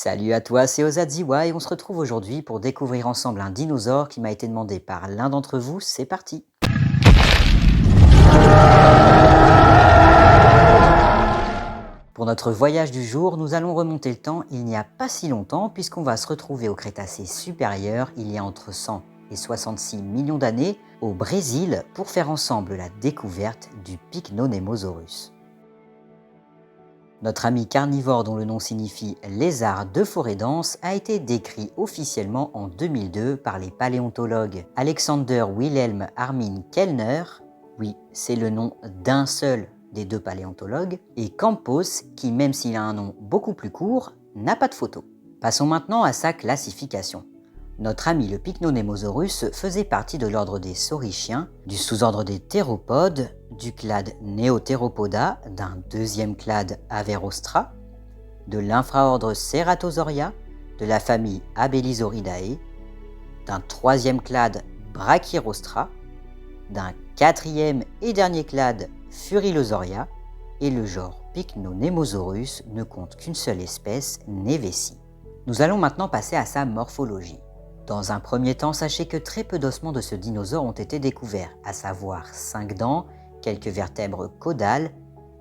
Salut à toi, c'est Ozadziwa et on se retrouve aujourd'hui pour découvrir ensemble un dinosaure qui m'a été demandé par l'un d'entre vous. C'est parti! Pour notre voyage du jour, nous allons remonter le temps il n'y a pas si longtemps puisqu'on va se retrouver au Crétacé supérieur il y a entre 100 et 66 millions d'années au Brésil pour faire ensemble la découverte du Pycnonemosaurus. Notre ami carnivore dont le nom signifie lézard de forêt dense a été décrit officiellement en 2002 par les paléontologues Alexander Wilhelm Armin Kellner, oui c'est le nom d'un seul des deux paléontologues, et Campos qui même s'il a un nom beaucoup plus court, n'a pas de photo. Passons maintenant à sa classification. Notre ami le Pycnonemosaurus faisait partie de l'ordre des saurichiens, du sous-ordre des théropodes, du clade Neotheropoda, d'un deuxième clade Averostra, de l'infraordre Ceratosauria, de la famille Abelisauridae, d'un troisième clade Brachyrostra, d'un quatrième et dernier clade Furilosauria, et le genre Pycnonemosaurus ne compte qu'une seule espèce, Nevesi. Nous allons maintenant passer à sa morphologie. Dans un premier temps, sachez que très peu d'ossements de ce dinosaure ont été découverts, à savoir 5 dents, quelques vertèbres caudales,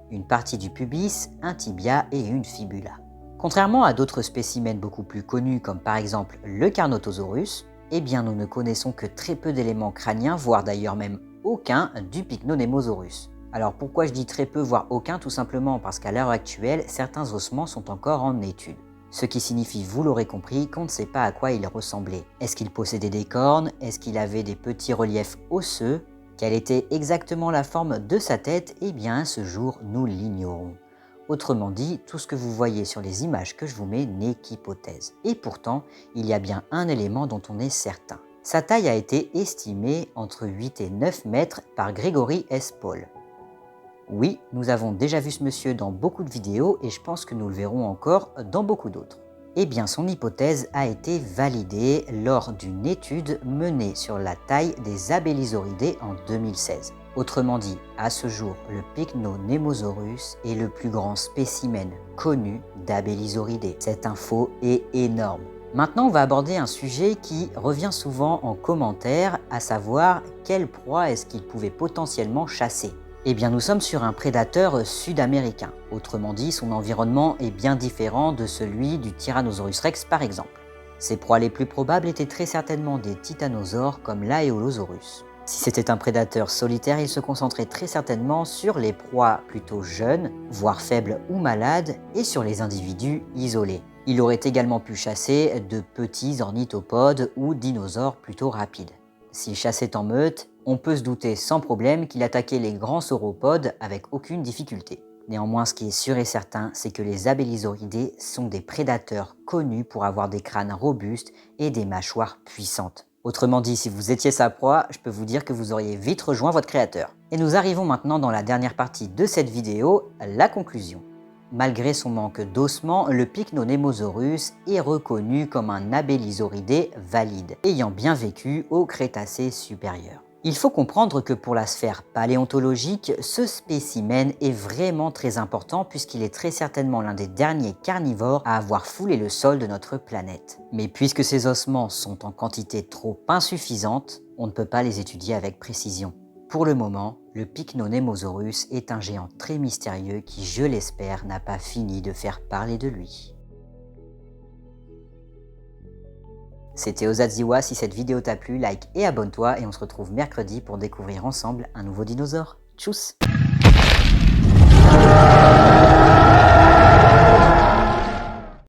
une partie du pubis, un tibia et une fibula. Contrairement à d'autres spécimens beaucoup plus connus comme par exemple le Carnotosaurus, eh bien nous ne connaissons que très peu d'éléments crâniens, voire d'ailleurs même aucun du Pycnonemosaurus. Alors pourquoi je dis très peu voire aucun? Tout simplement parce qu'à l'heure actuelle, certains ossements sont encore en étude. Ce qui signifie, vous l'aurez compris, qu'on ne sait pas à quoi il ressemblait. Est-ce qu'il possédait des cornes? Est-ce qu'il avait des petits reliefs osseux? Quelle était exactement la forme de sa tête? Eh bien, à ce jour, nous l'ignorons. Autrement dit, tout ce que vous voyez sur les images que je vous mets n'est qu'hypothèse. Et pourtant, il y a bien un élément dont on est certain. Sa taille a été estimée entre 8 et 9 mètres par Gregory S. Paul. Oui, nous avons déjà vu ce monsieur dans beaucoup de vidéos et je pense que nous le verrons encore dans beaucoup d'autres. Eh bien, son hypothèse a été validée lors d'une étude menée sur la taille des Abelisauridés en 2016. Autrement dit, à ce jour, le Pycnonemosaurus est le plus grand spécimen connu d'Abelisauridés. Cette info est énorme. Maintenant, on va aborder un sujet qui revient souvent en commentaire, à savoir quelle proie est-ce qu'il pouvait potentiellement chasser. Eh bien, nous sommes sur un prédateur sud-américain. Autrement dit, son environnement est bien différent de celui du Tyrannosaurus rex par exemple. Ses proies les plus probables étaient très certainement des titanosaures comme l'Aeolosaurus. Si c'était un prédateur solitaire, il se concentrait très certainement sur les proies plutôt jeunes, voire faibles ou malades, et sur les individus isolés. Il aurait également pu chasser de petits ornithopodes ou dinosaures plutôt rapides. S'il chassait en meute, on peut se douter sans problème qu'il attaquait les grands sauropodes avec aucune difficulté. Néanmoins, ce qui est sûr et certain, c'est que les Abelisauridés sont des prédateurs connus pour avoir des crânes robustes et des mâchoires puissantes. Autrement dit, si vous étiez sa proie, je peux vous dire que vous auriez vite rejoint votre créateur. Et nous arrivons maintenant dans la dernière partie de cette vidéo, la conclusion. Malgré son manque d'ossements, le Pycnonemosaurus est reconnu comme un Abelisauridé valide, ayant bien vécu au Crétacé supérieur. Il faut comprendre que pour la sphère paléontologique, ce spécimen est vraiment très important puisqu'il est très certainement l'un des derniers carnivores à avoir foulé le sol de notre planète. Mais puisque ces ossements sont en quantité trop insuffisante, on ne peut pas les étudier avec précision. Pour le moment, le Pycnonemosaurus est un géant très mystérieux qui, je l'espère, n'a pas fini de faire parler de lui. C'était Ozadziwa, si cette vidéo t'a plu, like et abonne-toi et on se retrouve mercredi pour découvrir ensemble un nouveau dinosaure. Tchuss!